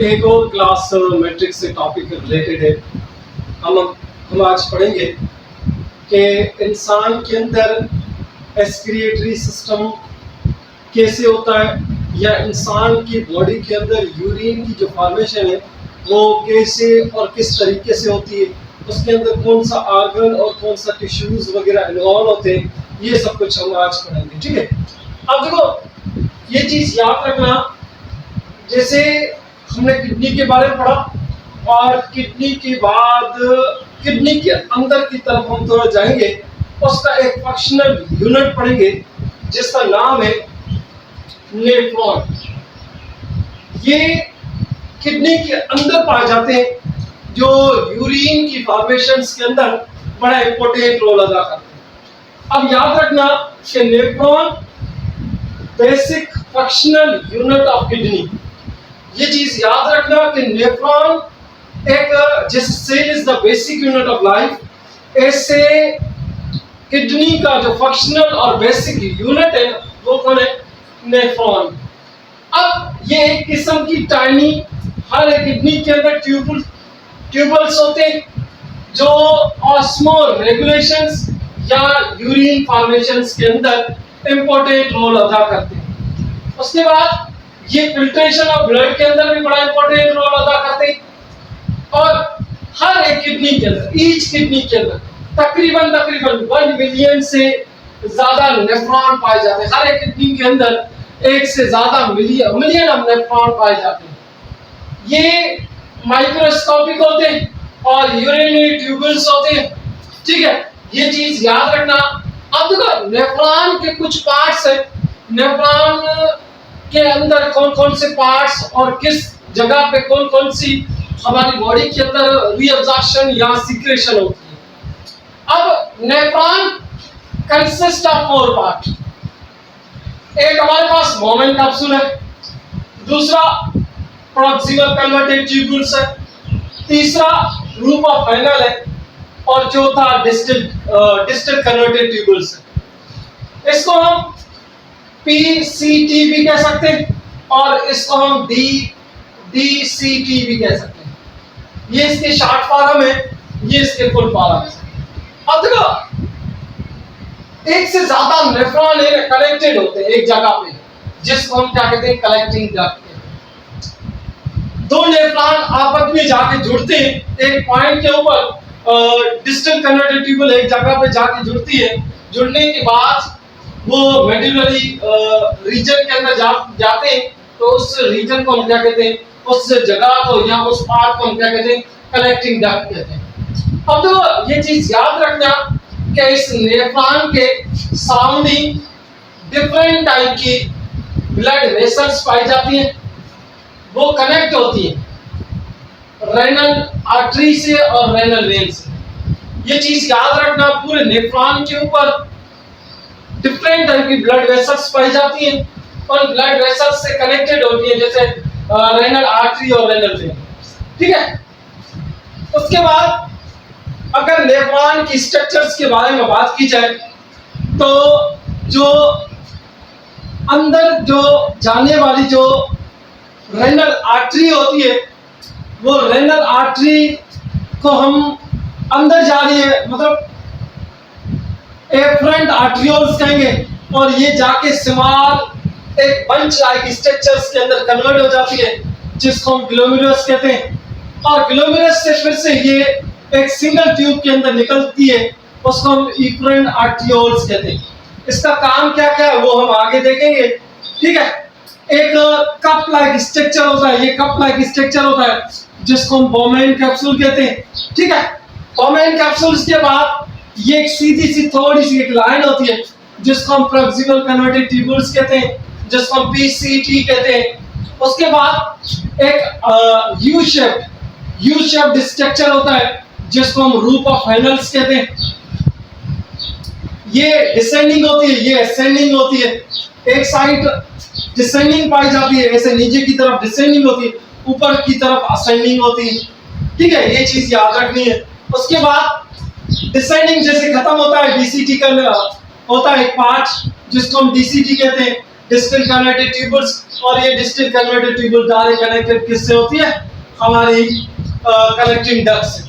एक और class matrix से टॉपिक रिलेटेड है। हम आज पढ़ेंगे कि इंसान के अंदर एक्सक्रिएटरी सिस्टम कैसे होता है, या इंसान की बॉडी के अंदर यूरिन की जो फॉर्मेशन है वो कैसे और किस तरीके से होती है, उसके अंदर कौन सा आर्गन और कौन सा टिश्यूज वगैरह इन्वॉल्व होते हैं, ये सब कुछ हम आज पढ़ेंगे। ठीक है, अब देखो ये चीज याद रखना, जैसे हमने किडनी के बारे में पढ़ा और किडनी के बाद किडनी के अंदर की तरफ हम थोड़ा जाएंगे, उसका एक फंक्शनल यूनिट पढ़ेंगे जिसका नाम है नेफ्रॉन। ये किडनी के अंदर पाए जाते हैं, जो यूरिन की फॉर्मेशन के अंदर बड़ा इंपॉर्टेंट रोल अदा करते हैं। अब याद रखना कि nephron basic functional unit of kidney, ये चीज याद रखना कि नेफ्रॉन एक जैसे cell is the basic unit of life, ऐसे किडनी का जो फंक्शनल और बेसिक यूनिट है वो कौन है? नेफ्रॉन। अब ये एक किस्म की टाइनी, हर एक किडनी के अंदर ट्यूबल्स होते हैं जो ऑस्मो रेगुलेशंस या यूरिन फॉर्मेशंस के अंदर इंपॉर्टेंट रोल अदा करते हैं। उसके बाद ये फिल्ट्रेशन ऑफ ब्लड के अंदर भी बड़ा इंपॉर्टेंट रोल अदा करते हैं। और हर एक किडनी के अंदर, ईच किडनी के अंदर तकरीबन 1 मिलियन से ज्यादा नेफ्रॉन पाए जाते हैं। हर एक किडनी के अंदर 1 से ज्यादा मिलियन ऑफ नेफ्रॉन पाए जाते हैं। ये माइक्रोस्कोपिक होते हैं और यूरिनरी ट्यूबल्स होते हैं। ठीक है, ये चीज याद रखना। अब देखो नेफ्रॉन के कुछ पार्ट्स हैं, नेफ्रॉन के अंदर कौन कौन से पार्ट्स और किस जगह पे कौन कौन सी हमारी बॉडी के अंदर रीअब्जॉर्प्शन या सिक्रेशन होती है। अब नेफ्रॉन कंसिस्ट ऑफ 4 पार्ट। एक हमारे पास मोमेंट कैप्सूल है, दूसरा प्रॉक्सिमल कन्वर्टेड ट्यूब्यूल्स है, तीसरा रूप ऑफ वेनल है और चौथा डिस्टल कन्वर्टेड ट्यूब्यूल्स है। इसको हम PCT भी कह सकते हैं और इसको हम DCT भी कह सकते हैं। ये इसके शॉर्ट फॉर्म है, ये इसके फुल फॉर्म है। अब देखो एक से ज्यादा नेफ्रॉन कनेक्टेड होते हैं एक जगह पे, जिसको हम क्या कहते हैं? Collecting duct. 2 नेफ्रॉन आपस में जाके जुड़ते हैं एक पॉइंट के ऊपर, डिस्टल कन्वर्टेड ट्यूबल एक जगह पे जाके जुड़ती है। जुड़ने के बाद वो मेडुलरी रीजन के अंदर जाते हैं, तो उस रीजन को हम क्या कहते हैं? उस जगह को या उस पार्ट को हम क्या कहते हैं? कलेक्टिंग डक्ट कहते हैं। अब तो ये चीज याद रखना कि इस नेफ्रॉन के सराउंडिंग डिफरेंट टाइप की ब्लड वेसल्स पाई जाती हैं, वो कनेक्ट होती है रेनल आर्टरी से और रेनल वेन से। ये चीज याद रखना, पूरे नेफ्रॉन के ऊपर डिफरेंट टाइप की ब्लड वेसल्स पाई जाती हैं और ब्लड वेसल्स से कनेक्टेड होती हैं, जैसे रेनल आर्टरी और रेनल वेन। ठीक है, उसके बाद अगर नेफ्रॉन की स्ट्रक्चर्स के बारे में बात की जाए, तो जो अंदर जो जाने वाली जो रेनल आर्टरी होती है, वो रेनल आर्टरी को हम अंदर जा रही है, मतलब एफरेंट आर्टरियोल्स कहेंगे, और ये जाके स्मॉल एक बंच लाइक स्ट्रक्चर्स के अंदर कन्वर्ट हो जाती है, जिसको हम ग्लोमेरुलस कहते हैं। और ग्लोमेरुलस से फिर से ये एक सिंगल ट्यूब के अंदर निकलती है, उसको हम इफरेंट आर्टरियोल्स कहते हैं। इसका काम क्या क्या है वो हम आगे देखेंगे। ठीक है, एक कप लाइक स्ट्रक्चर होता है, ये कप लाइक स्ट्रक्चर होता है जिसको हम बोमेन कैप्सूल कहते हैं। ठीक है, बोमेन कैप्सूल्स के बाद ये एक सीधी सी थोड़ी सी एक लाइन होती है जिसको हम प्रॉक्सिमल कन्वर्टेड ट्यूब्यूल्स कहते हैं, जिसको हम PCT कहते हैं। उसके बाद एक यू शेप्ड स्ट्रक्चर होता है जिसको हम रूप ऑफ वेनल्स कहते हैं। ये डिसेंडिंग होती है, ये असेंडिंग होती है। एक साइड डिसेंडिंग पाई जाती है, ऐसे नीचे की तरफ डिसेंडिंग होती है, ऊपर की तरफ असेंडिंग होती है। ठीक है, ये चीज याद रखनी है। उसके बाद डिसेंडिंग जैसे खत्म होता है, DCT का होता है एक पार्ट जिसको हम DCT कहते हैं। डिस्टल कन्वर्टेड ट्यूबल्स, और ये distal convoluted tubule direct connected किससे होती है? हमारी कनेक्टिंग डक्ट से।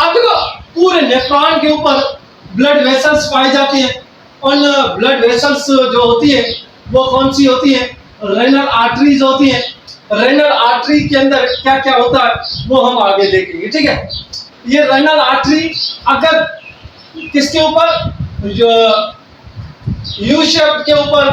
अब देखो पूरे नेफ्रॉन के ऊपर ब्लड वेसल्स पाए जाते हैं। उन ब्लड वेसल्स जो होती है वो कौन सी होती है? रेनल आर्टरीज होती है। रेनल आर्टरी के अंदर क्या क्या होता है वो हम आगे देखेंगे, ठीक है। ये रेनल आर्टरी अगर किसके ऊपर, जो यू शेप के ऊपर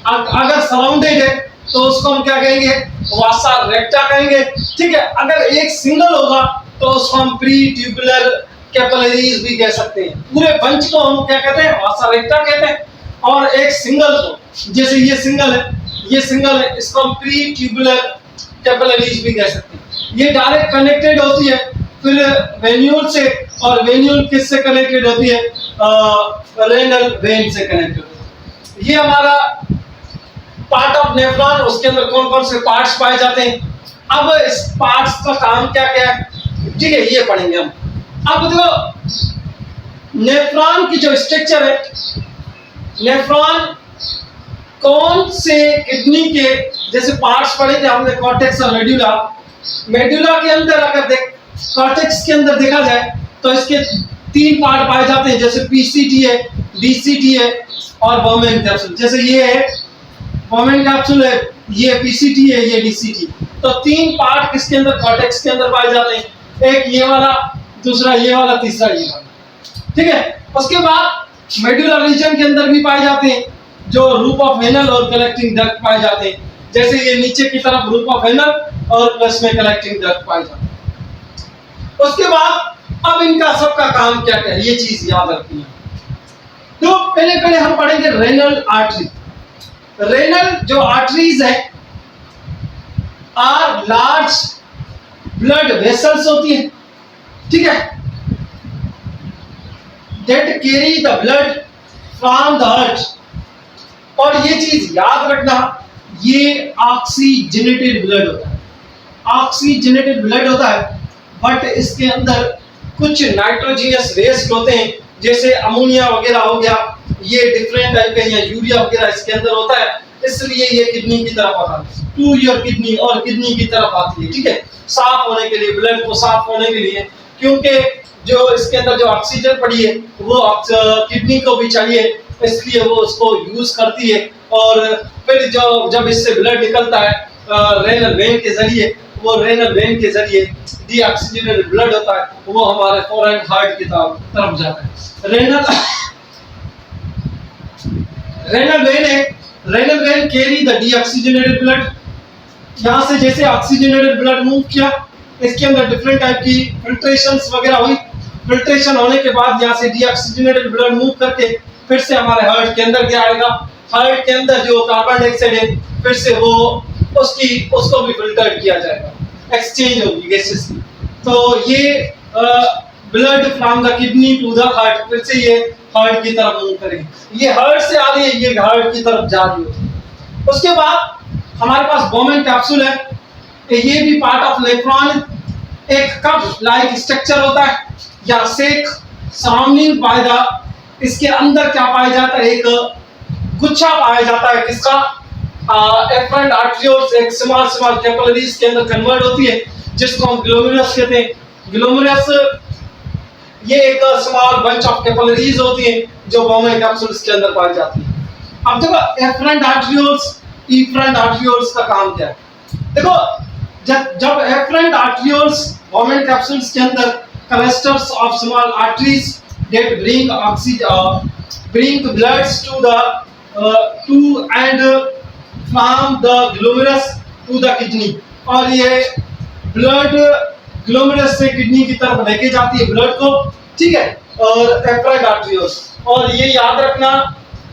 अगर सराउंडेड है तो उसको हम क्या कहेंगे? वासा रेक्टा कहेंगे, ठीक है। अगर एक सिंगल होगा तो उसको हम प्री ट्यूबुलर कैपिलरीज भी कह सकते हैं। पूरे बंच को हम क्या कहते हैं? वासा रेक्टा कहते हैं। और एक सिंगल को, जैसे ये सिंगल है, ये सिंगल है, इसको हम प्री ट्यूबुलर कैपिलरीज भी कह सकते हैं। ये डायरेक्ट कनेक्टेड होती है फिर वेन्यूल से, और वेन्यूल किससे कनेक्टेड होती है? रेनल वेन से कनेक्टेड होती है। ये हमारा पार्ट ऑफ नेफ्रॉन, उसके अंदर कौन कौन से पार्ट्स पाए जाते हैं। अब इस पार्ट्स का काम क्या क्या है, ठीक है, ये पढ़ेंगे हम। अब देखो नेफ्रॉन की जो स्ट्रक्चर है, नेफ्रॉन कौन से किडनी के जैसे पार्ट्स पढ़े थे हमने, कॉर्टेक्स और मेडुला। मेडुला के अंदर अगर कॉर्टेक्स के अंदर देखा जाए तो इसके 3 पार्ट पाए जाते हैं, जैसे पीसीटी है, डीसीटी है और बर्मेन कैप्सूल। जैसे ये है बर्मेन कैप्सूल है, ये पीसीटी है, ये डीसीटी। तो 3 पार्ट किसके अंदर? कॉर्टेक्स के अंदर पाए जाते हैं। एक ये वाला, दूसरा ये वाला, तीसरा ये वाला, ठीक है। उसके बाद मेडुलर रीजन के अंदर भी पाए जाते हैं जो रूप ऑफ वेनल और कलेक्टिंग डक्ट पाए जाते हैं। जैसे ये नीचे की तरफ रूप ऑफ वेनल और प्लस में कलेक्टिंग डक्ट पाए जाते हैं। उसके बाद अब इनका सबका काम क्या क्या है, ये चीज याद रखनी है। तो पहले हम पढ़ेंगे रेनल आर्टरी। रेनल जो आर्टरीज है आर लार्ज ब्लड वेसल्स होती है, ठीक है, that carry the blood from the heart। और ये चीज याद रखना, ये ऑक्सीजनेटेड ब्लड होता है, ऑक्सीजनेटेड ब्लड होता है, बट इसके अंदर कुछ नाइट्रोजनस वेस्ट होते हैं, जैसे अमोनिया वगैरह हो गया, ये डिफरेंट टाइप के, या यूरिया वगैरह इसके अंदर होता है, इसलिए ये किडनी की तरफ आता है, टू योर किडनी, और किडनी की तरफ आती है, ठीक है, साफ होने के लिए, ब्लड को साफ होने के लिए, क्योंकि जो इसके अंदर जो ऑक्सीजन पड़ी है वो किडनी को भी चाहिए, इसलिए वो उसको यूज करती है। और फिर जब इससे ब्लड निकलता है रेनल वेन के जरिए, वो रेनल वेन के जरिए डीऑक्सीजनेटेड ब्लड होता है, वो हमारे फॉरेन हार्ट की तरफ जाता है। रेनल वेन है, renal vein carry the deoxygenated blood. यहाँ से जैसे ऑक्सीजनेटेड ब्लड मूव किया, इसके अंदर डिफरेंट टाइप की फिल्ट्रेशंस वगैरह हुई, फिल्ट्रेशन होने के बाद यहाँ से डीऑक्सीजनेटेड ब्लड मूव करके फिर से हमारे हार्ट के अंदर क्या आएगा? हार्ट के अंदर जो कार्बन डाइऑक्साइड है फिर से वो उसको भी फिल्टर किया जाएगा, एक्सचेंज होगी गैसेस की। तो ये blood from the kidney to the heart, फिर से ये हार्ट की तरफ मूव करेगी। ये हार्ट से आ रही है, ये हार्ट की तरफ जा रही है। उसके बाद हमारे पास बर्मेन कैप्सूल है, ये भी पार्ट ऑफ नेफ्रॉन। एक कप लाइक स्ट्रक्चर होता है या सेक सराउंडिंग बाय द, इसके अंदर क्या पाया जाता है? एक गुच्छा पाया जाता है, किसका? एफरेंट आर्टरियोल्स, एक स्मॉल कैपिलरीज के अंदर कन्वर्ट होती है, जिसको हम ग्लोमेरुलस कहते हैं। ग्लोमेरुलस ये एक स्मॉल बंच ऑफ कैपिलरीज होती है जो बर्मेन कैप्सूल्स के अंदर पाई जाती है। अब देखो एफरेंट आर्टरियोल्स, इफरेंट आर्टरियोल्स का काम क्या है? देखो जब एफरेंट आर्टरियोल्स बर्मेन कैप्सूल्स के अंदर clusters of small arteries that bring the blood from the glomerulus to the kidney, और ये ब्लड ग्लोमेरुलस से किडनी की तरफ लेके जाती है ब्लड को, ठीक है। और एफरेंट आर्टरियोल्स, और ये याद रखना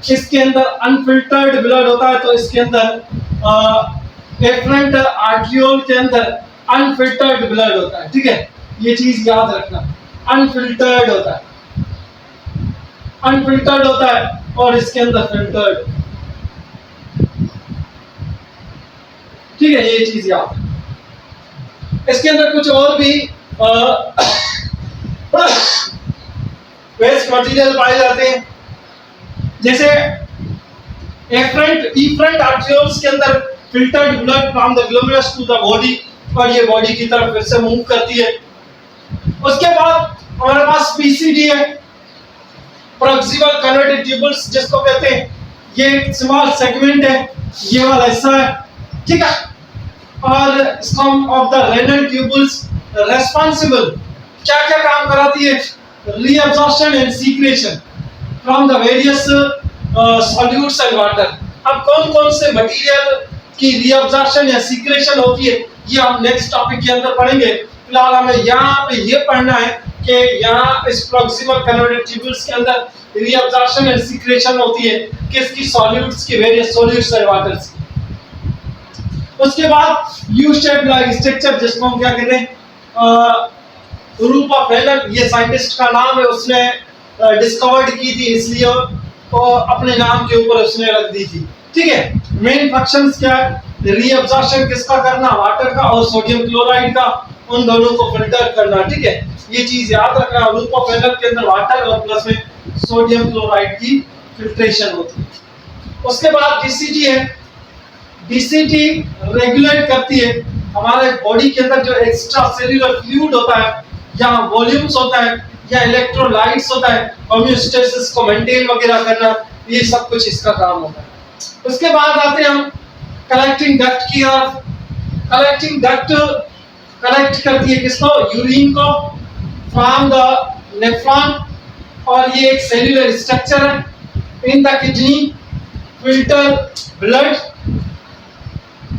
इसके अंदर अनफिल्टर्ड ब्लड होता है, तो इसके अंदर एफरेंट आर्टरियोल के अंदर अनफिल्टर्ड ब्लड होता है, ठीक है, ये चीज याद रखना। अनफिल्टर्ड होता है, अनफिल्टर्ड होता है, और इसके अंदर फिल्टर्ड, ठीक है, ये चीज याद। इसके अंदर कुछ और भी वेस्ट मटेरियल पाए जाते हैं, जैसे efferent arterioles के अंदर filtered blood from the glomerulus to the body, और ये बॉडी की तरफ फिर से मूव करती है। उसके बाद हमारे पास पीसीडी है, proximal convoluted tubules जिसको कहते हैं, ये एक स्मॉल सेगमेंट है, ये वाला हिस्सा है, ठीक है। और storm of the renal tubules responsible क्या क्या काम कराती है, reabsorption and secretion from the various solutes and water. अब कौन कौन से मटेरियल की रीअब्जॉर्प्शन या सीक्रेशन होती है ये हम नेक्स्ट टॉपिक के अंदर पढ़ेंगे। फिलहाल हमें यहाँ पे ये पढ़ना है कि यहाँ इस प्रॉक्सिमल कन्वर्टेड ट्यूब्यूल्स के अंदर रीअब्जॉर्प्शन एंड सीक्रेशन होती है किसकी, सॉल्यूट्स की, वेरियस सॉल्यूट्स एंड वाटर्स की। उसके बाद यू शेप्ड लाइक स्ट्रक्चर जिसको हम क्या कहते हैं, रूपा फेलन, ये साइंटिस्ट का नाम है, उसने डिस्कवर्ड की थी इसलिए तो अपने नाम के ऊपर उसने रख दी थी, ठीक है। मेन फंक्शंस क्या है, रीअब्जॉर्प्शन किसका करना, वाटर का और सोडियम क्लोराइड का, उन दोनों को फिल्टर करना, ठीक है। ये चीज याद रखना, रूपा फेलन के अंदर वाटर और प्लस में सोडियम क्लोराइड की फिल्ट्रेशन होती है। उसके बाद डीसीटी है, डीसीटी रेगुलेट करती है हमारे बॉडी के अंदर जो एक्स्ट्रा सेल्यूलर फ्लूइड होता है या वॉल्यूम्स होता है या इलेक्ट्रोलाइट्स होता है, होमियोस्टेसिस को मेंटेन वगैरह करना, ये सब कुछ इसका काम होता है। उसके बाद आते हैं हम कलेक्टिंग डक्ट की तरफ। कलेक्टिंग डक्ट कलेक्ट करती है किसको, यूरिन को फ्रॉम द नेफ्रॉन, और ये एक सेल्यूलर स्ट्रक्चर है in the kidney, filter blood,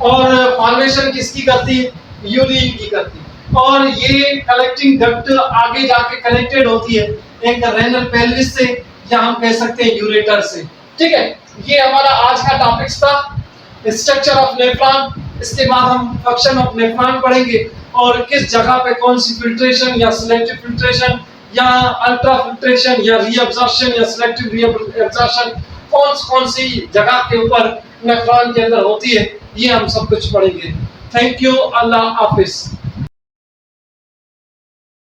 और फॉर्मेशन किसकी करती है, यूरिन की करती है। और ये कलेक्टिंग डक्ट आगे जाके कनेक्टेड होती है एक रेनल पेल्विस से, या हम कह सकते हैं यूरेटर से, ठीक है। ये हमारा आज का टॉपिक था, स्ट्रक्चर ऑफ नेफ्रॉन। इसके बाद हम फंक्शन ऑफ नेफ्रॉन पढ़ेंगे और किस जगह पे कौन सी फिल्ट्रेशन या सिलेक्टिव फिल्ट्रेशन या अल्ट्रा फिल्ट्रेशन या रीअब्जॉर्प्शन या सिलेक्टिव रीअब्जॉर्प्शन कौन सी जगह के ऊपर नेफ्रॉन के अंदर होती है, ये हम सब कुछ पढ़ेंगे। Thank you, Allah Hafiz.